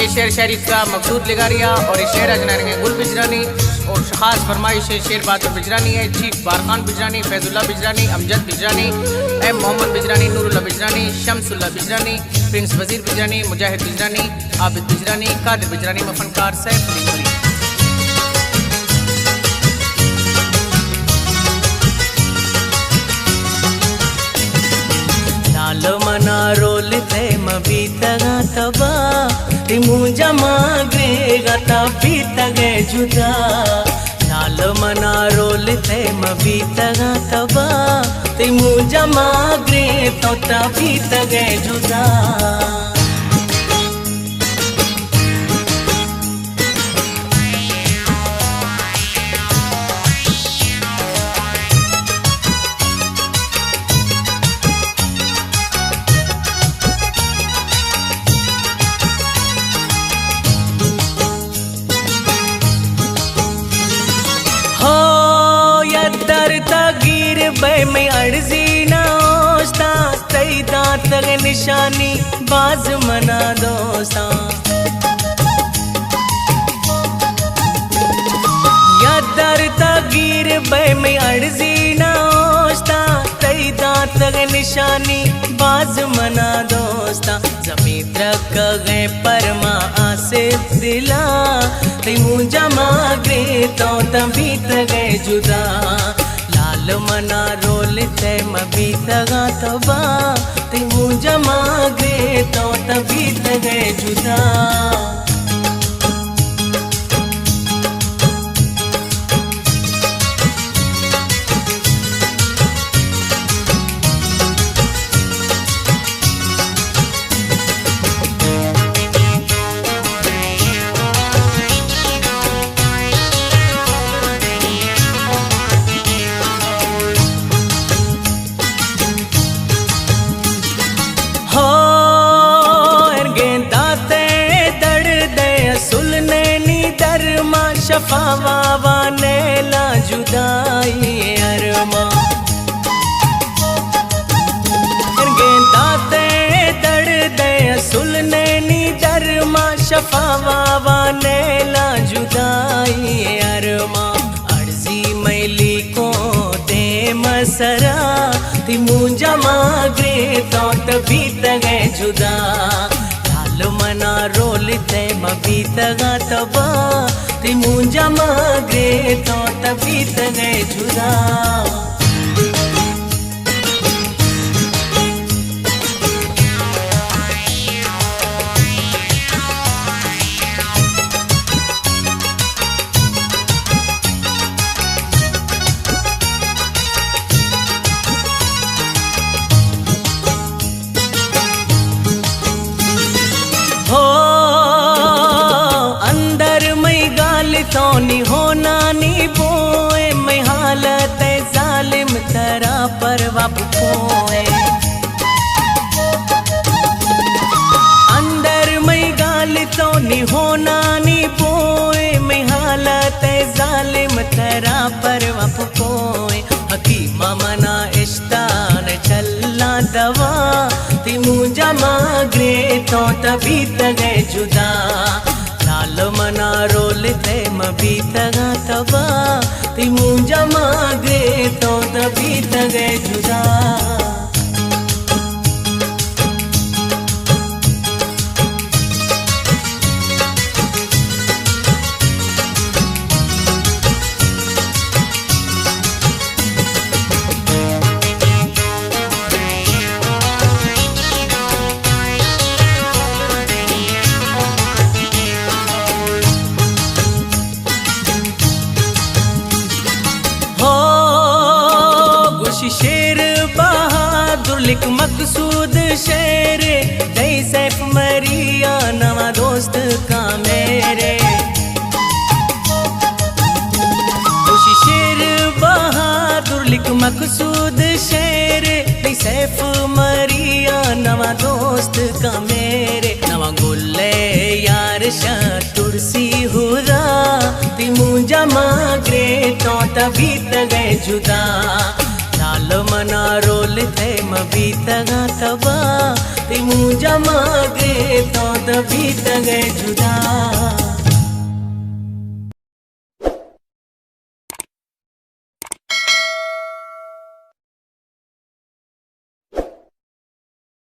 ये शेर शरीफ का मकसूद लिगारिया और ये शेर अजनर है गुल बिजरानी और ख़ास फरमाइश है शेर बहादुर बिजरानी है, chief Barkhan Bijrani, Faizullah Bijrani, Amjad Bijrani, M Mohammad Bijrani, Noorullah Bijrani, Shamsullah Bijrani, prince Wazir Bijrani, मुजाहिद बिजरानी, आबिद बिजरानी, कादिर बिजरानी व फनकार सैफ अली। लाल मना रोल थे मबी तगा तबा तिमु जमा ग्रेगा तबी तगे जुदा। लाल मना रोल थे मबी तगा तबा तिमु जमा ग्रे तो तबी तगे जुदा। बे में अर्जी ना ओस्ता तई दांत लगे निशानी बाज मना दोस्ता। या दर तगीर बे में अर्जी ना ओस्ता तई दांत लगे निशानी बाज मना दोस्ता। जमीन रख गए परमा आसे दिला तई मुझा मांगे तो तभी तगे जुदा। लाल मना रोल थे मबी तगा तबा तिमु जमा गे तो तभी तगे जुदा। शफावा वाने ला जुदाई अरमा गेंदाते दर्द सुलने नी दरमा शफावा वाने ला जुदाई अरमा। अर्जी मैली को दे मसरा तिमु जमा ग्रे तो तभी तगे जुदा। लाल मना रोल थे मबी तगा तबा तिमु जमा ग्रे तो तभी तगे जुदा। तोनी होना नी बोए मैं हालत जालिम तरा पर वाप पोए। अंदर मैं गाल तोनी होना नी बोए मैं हालत जालिम तरा पर वाप पोए। हकीमा मना इश्तान चलना दवा तिमु जमा ग्रे तो तभी तगे जुदा। लाल मना रोल थे मबी तगा तबा तिमु जमा गे तो तभी तगे जुदा। शेर बहादुर लिख मकसूद शेर दई सैफ मरिया नवा दोस्त का मेरे। शेर बहादुर लिख मकसूद शेर दई सैफ मरिया नवा दोस्त का मेरे। नवा गुल्ले यार शाह तुरसी हुरा तिमु जमा ग्रे तो तभी तगे जुदा। हाल मना रोल थे मबी तगा तबा ती मुझा मागे तो दबी तगे जुदा